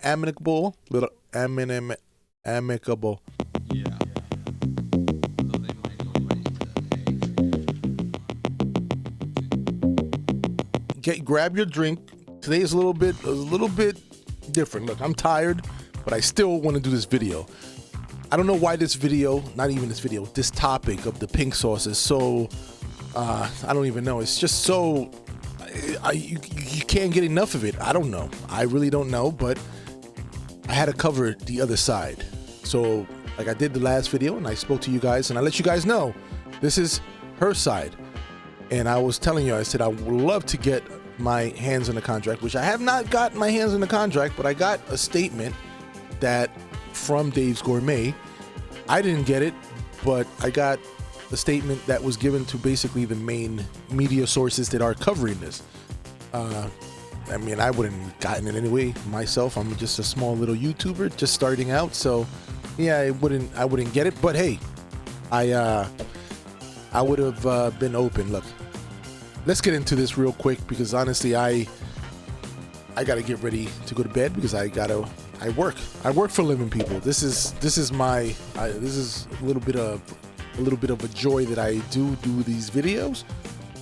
amicable, amicable. Yeah. So they might go right Grab your drink. Today is a little bit different. Look, I'm tired, but I still want to do this video. I don't know why this video, not even this video, this topic of the pink sauce is so, I don't even know. It's just so, you can't get enough of it. I don't know. I really don't know, but I had to cover the other side. So, like I did the last video, and I spoke to you guys, and I let you guys know, this is her side. And I was telling you, I said I would love to get my hands on the contract, which I have not got my hands on the contract, but I got a statement that from Dave's Gourmet. I didn't get it, but I got the statement that was given to basically the main media sources that are covering this. I mean, I wouldn't have gotten it anyway myself. I'm just a small little YouTuber just starting out, so yeah, I wouldn't get it. But hey, I would have been open. Look, let's get into this real quick because honestly, I gotta get ready to go to bed because I work for living people. This is my this is a little bit of a joy that I do these videos.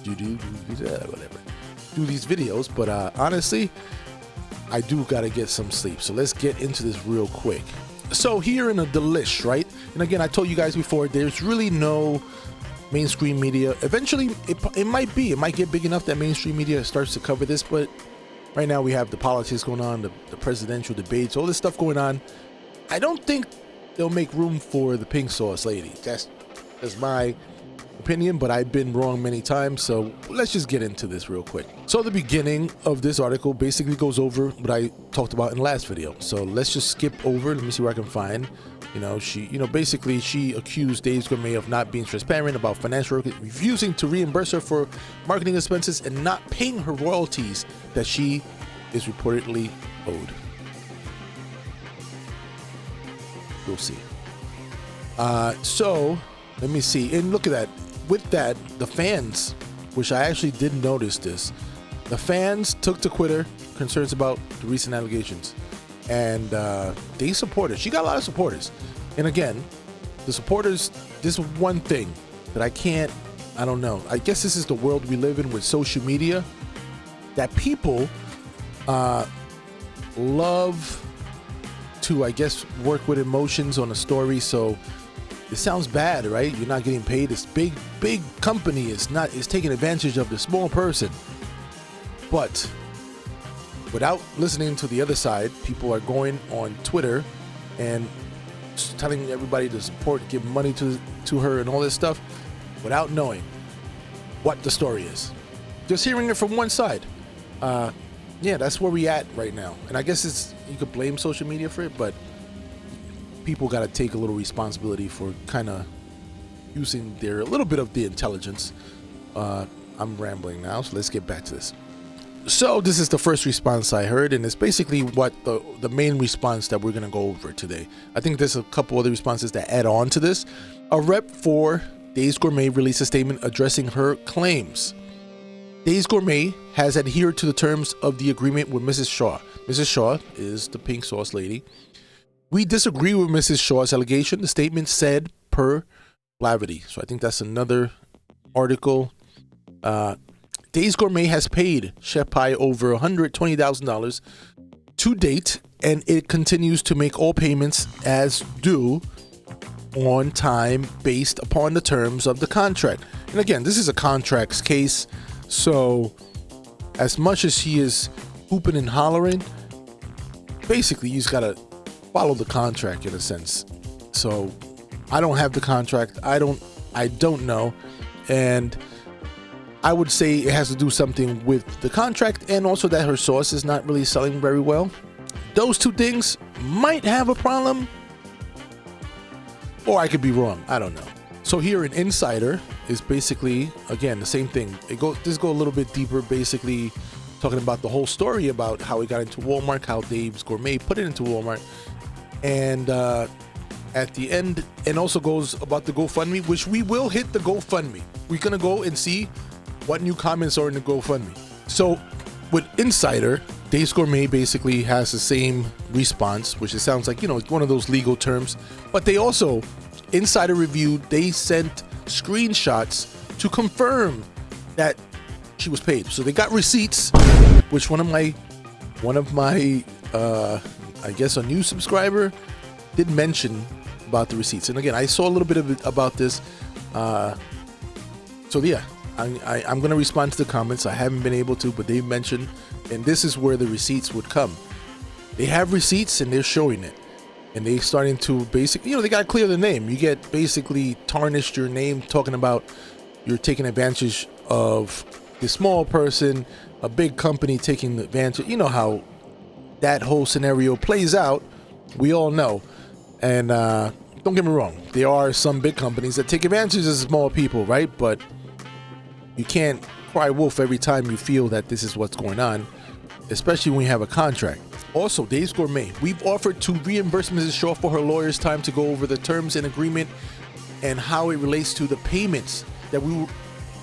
Whatever. Do these videos, but honestly, I do gotta get some sleep. So let's get into this real quick. So here in a delish, right? And again, I told you guys before, there's really no mainstream media. Eventually, it might get big enough that mainstream media starts to cover this, but right now we have the politics going on, the presidential debates, all this stuff going on. I don't think they'll make room for the pink sauce lady. That's my opinion, but I've been wrong many times, so let's just get into this real quick. So the beginning of this article basically goes over what I talked about in the last video. So let's just skip over. Let me see where I can find. Basically she accused Dave's Gourmet of not being transparent about financial, refusing to reimburse her for marketing expenses and not paying her royalties that she is reportedly owed. We'll see. So let me see. And look at that. With that, the fans, which I actually didn't notice this, the fans took to Twitter concerns about the recent allegations. And they support her. She got a lot of supporters. And again, the supporters, this is one thing that I don't know. I guess this is the world we live in with social media, that people love to, I guess, work with emotions on a story. So it sounds bad, right? You're not getting paid. This big company is taking advantage of the small person. But without listening to the other side, people are going on Twitter and telling everybody to support, give money to her and all this stuff without knowing what the story is. Just hearing it from one side. Yeah, that's where we at right now. And I guess you could blame social media for it, but people got to take a little responsibility for kind of using a little bit of the intelligence. I'm rambling now, so let's get back to this. So this is the first response I heard, and it's basically what the main response that we're going to go over today. I think there's a couple other responses that add on to this. A rep for Dave's Gourmet released a statement addressing her claims. Dave's Gourmet has adhered to the terms of the agreement with Mrs. Shaw. Mrs. Shaw is the pink sauce lady. We disagree with Mrs. Shaw's allegation, the statement said, per Blavity. So I think that's another article. Dave's Gourmet has paid Chef Pie over $120,000 to date, and it continues to make all payments as due on time based upon the terms of the contract. And again, this is a contracts case, so as much as he is hooping and hollering, basically you just gotta follow the contract in a sense. So I don't have the contract. I don't know, and I would say it has to do something with the contract and also that her sauce is not really selling very well. Those two things might have a problem, or I could be wrong. I don't know. So here in Insider is basically, again, the same thing. This go a little bit deeper, basically talking about the whole story about how he got into Walmart, how Dave's Gourmet put it into Walmart, and at the end, and also goes about the GoFundMe, which we will hit the GoFundMe. We're gonna go and see what new comments are in the GoFundMe. So with Insider, Dave's Gourmet basically has the same response, which it sounds like, it's one of those legal terms. But they also, inside a review, they sent screenshots to confirm that she was paid. So they got receipts, which one of my I guess a new subscriber did mention about the receipts. And again, I saw a little bit of it about this. So yeah, I'm going to respond to the comments. I haven't been able to, but they mentioned, and this is where the receipts would come. They have receipts and they're showing it. And they starting to basically, they got to clear the name. You get basically tarnished your name talking about you're taking advantage of the small person, a big company taking advantage. You know how that whole scenario plays out. We all know. And don't get me wrong, there are some big companies that take advantage of small people, right? But you can't cry wolf every time you feel that this is what's going on, especially when you have a contract. Also, Dave's Gourmet, we've offered to reimburse Mrs. Shaw for her lawyer's time to go over the terms and agreement and how it relates to the payments that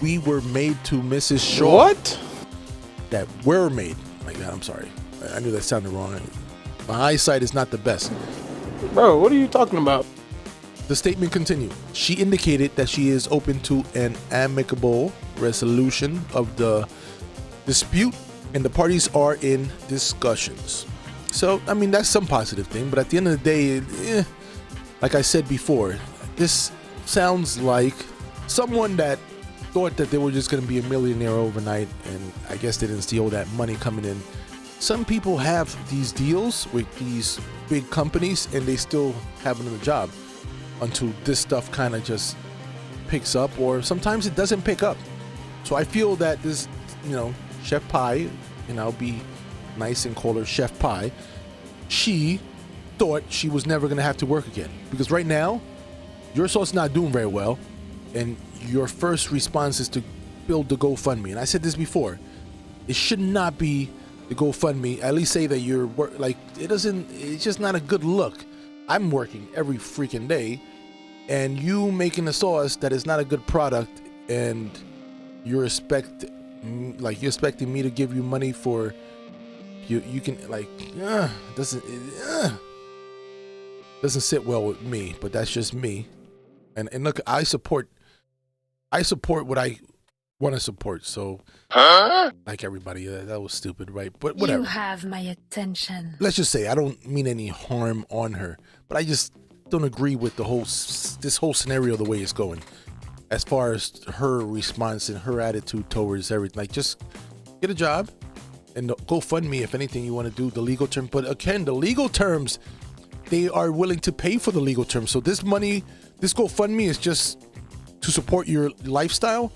we were made to Mrs. Shaw. What? That were made. Like that, I'm sorry. I knew that sounded wrong. My eyesight is not the best. Bro, what are you talking about? The statement continued. She indicated that she is open to an amicable resolution of the dispute and the parties are in discussions. So, I mean, that's some positive thing, but at the end of the day, like I said before, this sounds like someone that thought that they were just going to be a millionaire overnight, and I guess they didn't see all that money coming in. Some people have these deals with these big companies and they still have another job until this stuff kind of just picks up, or sometimes it doesn't pick up. So I feel that this, Chef Pie, and I'll be nice and call her Chef Pie, she thought she was never going to have to work again. Because right now, your sauce is not doing very well, and your first response is to build the GoFundMe. And I said this before, it should not be the GoFundMe. At least say that you're it's just not a good look. I'm working every freaking day, and you making a sauce that is not a good product, and you're expecting me to give you money for you can doesn't sit well with me. But that's just me. And look, I support what I want to support. So like everybody, that was stupid, right? But whatever. You have my attention. Let's just say I don't mean any harm on her, but I just don't agree with this whole scenario the way it's going, as far as her response and her attitude towards everything. Like, just get a job and GoFundMe if anything you want to do, the legal term. But again, the legal terms, they are willing to pay for the legal terms. So this money, this GoFundMe is just to support your lifestyle.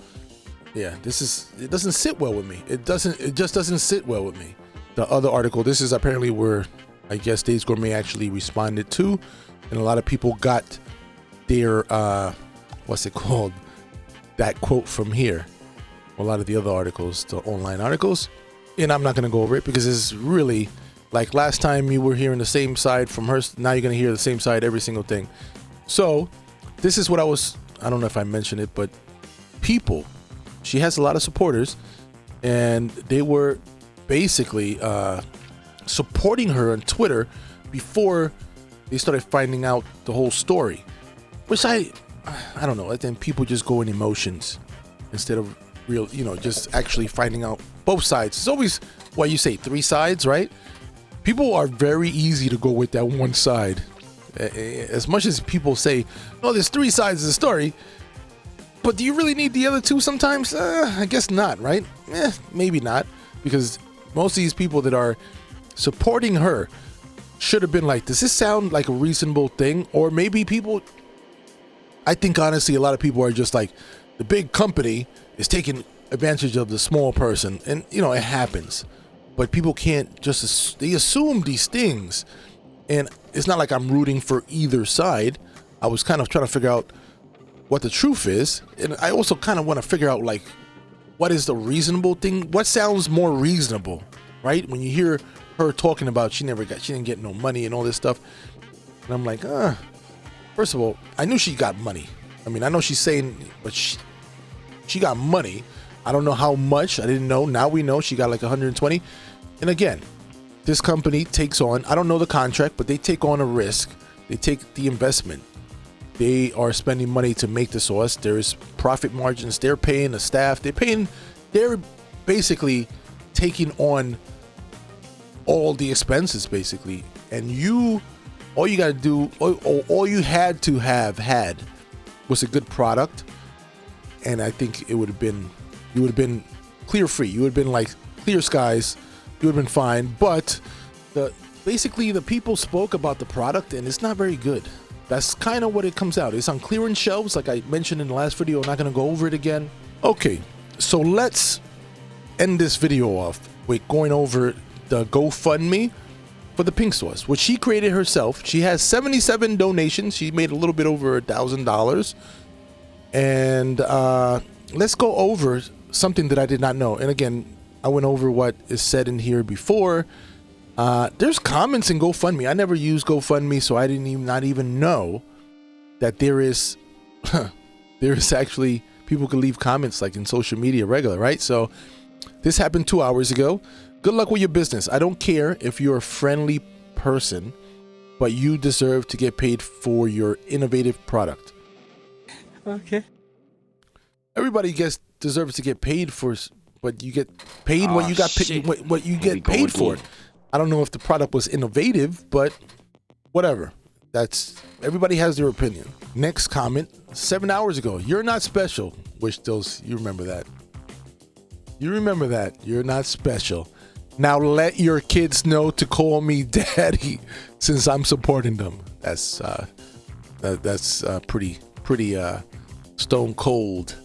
Yeah, it doesn't sit well with me. It just doesn't sit well with me. The other article, this is apparently where I guess Dave's Gourmet actually responded to, and a lot of people got their what's it called, that quote from here. A lot of the other articles, the online articles, and I'm not going to go over it because it's really like last time you were hearing the same side from her. Now you're going to hear the same side every single thing. So this is what I don't know if I mentioned it, but people, she has a lot of supporters, and they were basically supporting her on Twitter before they started finding out the whole story, which I don't know. I think people just go in emotions instead of real, just actually finding out both sides. It's always why you say three sides, right? People are very easy to go with that one side. As much as people say, "Oh, there's three sides of the story," but do you really need the other two sometimes? I guess not, right? Maybe not, because most of these people that are supporting her should have been like, does this sound like a reasonable thing? Or maybe people, I think honestly, a lot of people are just like, the big company is taking advantage of the small person, and it happens. But people can't they assume these things, and it's not like I'm rooting for either side. I was kind of trying to figure out what the truth is, and I also kind of want to figure out like, what is the reasonable thing? What sounds more reasonable, right? When you hear her talking about she didn't get no money and all this stuff, and I'm like, first of all, I knew she got money. I mean, I know she's saying, but she got money. I don't know how much. I didn't know. Now we know she got like 120. And again, this company takes on, I don't know the contract, but they take on a risk. They take the investment. They are spending money to make the sauce. There's profit margins. They're paying the staff. They're basically taking on all the expenses, basically. And all you got to do, all you had to have had was a good product. And I think you would have been clear free. You would have been like clear skies. You would have been fine. But basically the people spoke about the product and it's not very good. That's kind of what it comes out. It's on clearance shelves, like I mentioned in the last video. I'm not going to go over it again. Okay, so let's end this video off with going over the GoFundMe for the pink sauce, which she created herself. She has 77 donations. She made a little bit over $1,000. And let's go over something that I did not know. And again, I went over what is said in here before. There's comments in GoFundMe. I never used GoFundMe, so I not even know that there is actually people can leave comments like in social media regular, right? So this happened 2 hours ago. Good luck with your business. I don't care if you're a friendly person, but you deserve to get paid for your innovative product. Okay. Everybody deserves to get paid for, but you get paid what you got what you get paid for. I don't know if the product was innovative, but whatever. Everybody has their opinion. Next comment, 7 hours ago. You're not special. Wish those, you remember that. You remember that. You're not special. Now let your kids know to call me daddy since I'm supporting them. That's pretty stone cold.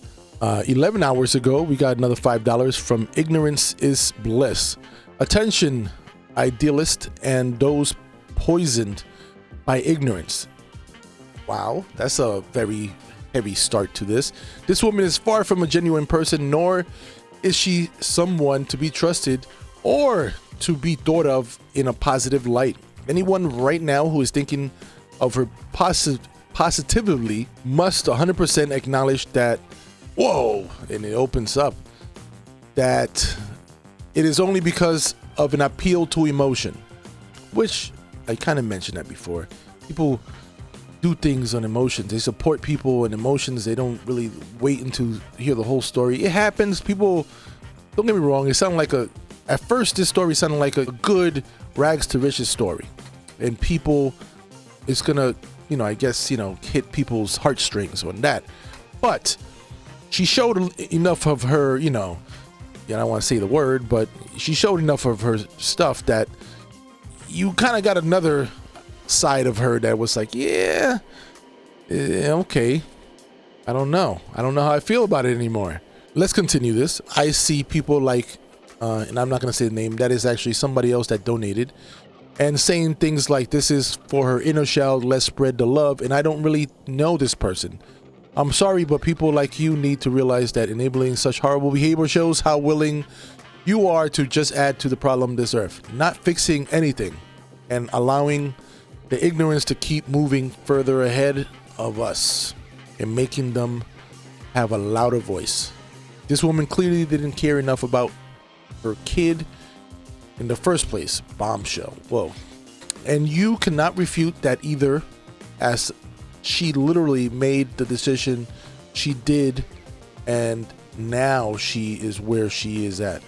11 hours ago, we got another $5 from Ignorance is Bliss. Attention, idealist and those poisoned by ignorance. Wow, that's a very heavy start to this. This woman is far from a genuine person, nor is she someone to be trusted or to be thought of in a positive light. Anyone right now who is thinking of her positively must 100% acknowledge that, whoa, and it opens up, that it is only because of an appeal to emotion, which I kind of mentioned that before. People do things on emotions. They support people on emotions. They don't really wait until hear the whole story. It happens. People, don't get me wrong, it sounded like at first this story sounded like a good rags to riches story. And people, it's gonna, I guess, hit people's heartstrings on that. But she showed enough of her, I don't want to say the word, but she showed enough of her stuff that you kind of got another side of her that was like, yeah, okay. I don't know how I feel about it anymore. Let's continue this. I see people like, and I'm not going to say the name, that is actually somebody else that donated, and saying things like, this is for her inner child, let's spread the love. And I don't really know this person. I'm sorry, but people like you need to realize that enabling such horrible behavior shows how willing you are to just add to the problem this earth, not fixing anything and allowing the ignorance to keep moving further ahead of us and making them have a louder voice. This woman clearly didn't care enough about her kid in the first place. Bombshell. Whoa. And you cannot refute that either, as she literally made the decision she did, and now she is where she is at.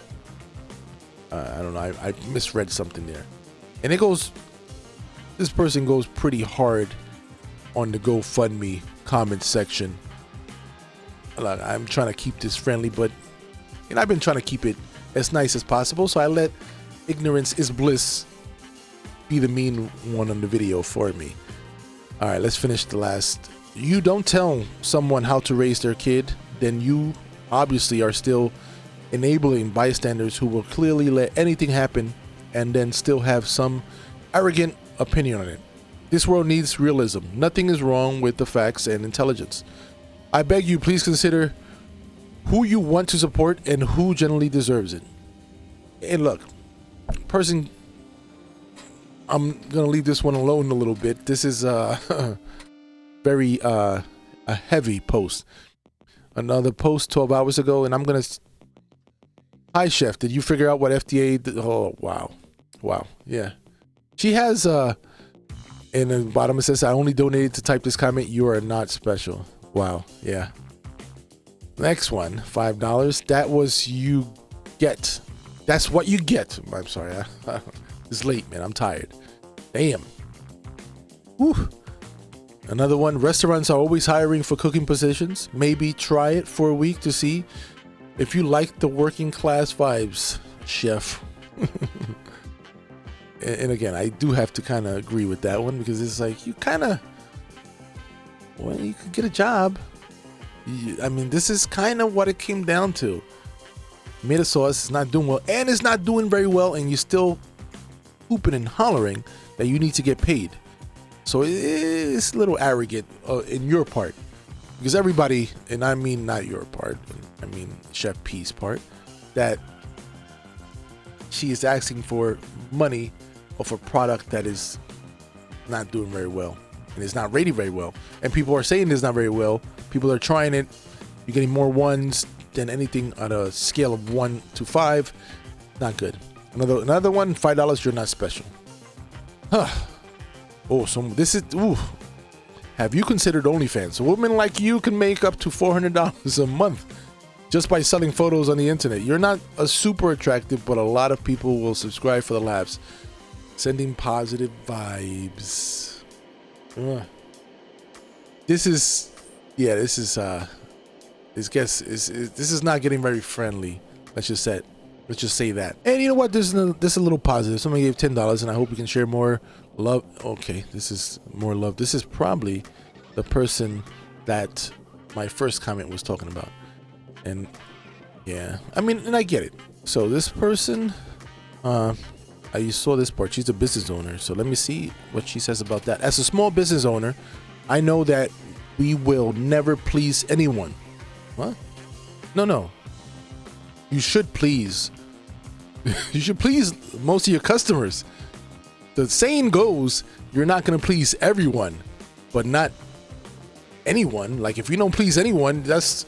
I don't know. I misread something there. And this person goes pretty hard on the GoFundMe comment section. I'm trying to keep this friendly, but I've been trying to keep it as nice as possible. So I let Ignorance is Bliss be the mean one on the video for me. All right, let's finish the last. You don't tell someone how to raise their kid, then you obviously are still enabling bystanders who will clearly let anything happen and then still have some arrogant opinion on it. This world needs realism. Nothing is wrong with the facts and intelligence. I beg you, please consider who you want to support and who generally deserves it. And look, person, I'm gonna leave this one alone a little bit. This is very a heavy post. Another post 12 hours ago, and I'm gonna. Hi, Chef. Did you figure out what FDA did? Oh, wow. Wow. Yeah. She has in the bottom it says, I only donated to type this comment. You are not special. Wow. Yeah. Next one, $5. That was you get. That's what you get. I'm sorry. It's late, man. I'm tired. Damn. Whew. Another one. Restaurants are always hiring for cooking positions. Maybe try it for a week to see if you like the working class vibes, chef. And again, I do have to kind of agree with that one because it's like you kind of, well, you could get a job. I mean, this is kind of what it came down to. Made a sauce, it's not doing well, and it's not doing very well, and you're still hooping and hollering that you need to get paid. So it's a little arrogant in your part, because everybody, and I mean not your part, I mean Chef P's part, that she is asking for money of a product that is not doing very well, and it's not rated very well, and people are saying it's not very well. People are trying it. You're getting more ones than anything on a scale of 1 to 5. Not good. Another one, $5. You're not special. Huh. Oh, so this is. Ooh. Have you considered OnlyFans? A woman like you can make up to $400 a month just by selling photos on the internet. You're not a super attractive, but a lot of people will subscribe for the laughs. Sending positive vibes. This is. Yeah, this is this is not getting very friendly. Let's just say that. And you know what? This is a little positive. Somebody gave $10, and I hope we can share more love. Okay, this is more love. This is probably the person that my first comment was talking about. And yeah, I mean, and I get it. So this person, I saw this part. She's a business owner. So let me see what she says about that. As a small business owner, I know that we will never please anyone. What? No. You should please. You should please most of your customers. The saying goes, you're not going to please everyone, but not anyone. Like if you don't please anyone, that's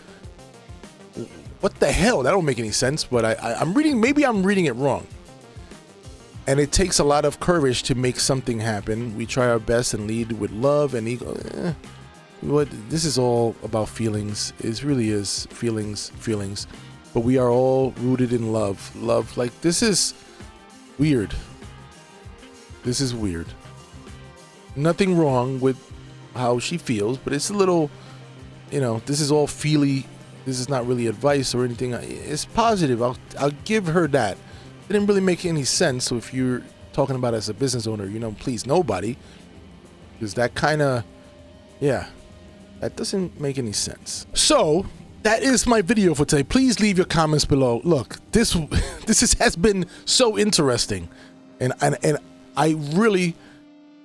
what the hell? That don't make any sense. But I'm reading. Maybe I'm reading it wrong. And it takes a lot of courage to make something happen. We try our best and lead with love and ego. What this is all about feelings. It really is feelings. But we are all rooted in love. Love, like this is weird. This is weird. Nothing wrong with how she feels, but it's a little, this is all feely. This is not really advice or anything. It's positive. I'll give her that. It didn't really make any sense. So if you're talking about as a business owner, please nobody, because that kind of, that doesn't make any sense. So that is my video for today. Please leave your comments below. Look, this has been so interesting, and I really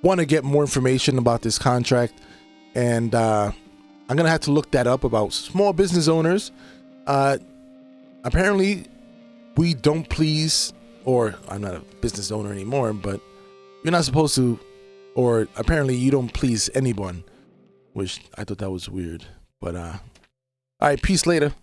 want to get more information about this contract, and I'm gonna have to look that up about small business owners. Apparently, we don't please, or I'm not a business owner anymore, but you're not supposed to, or apparently you don't please anyone. Which I thought that was weird, but all right, peace later.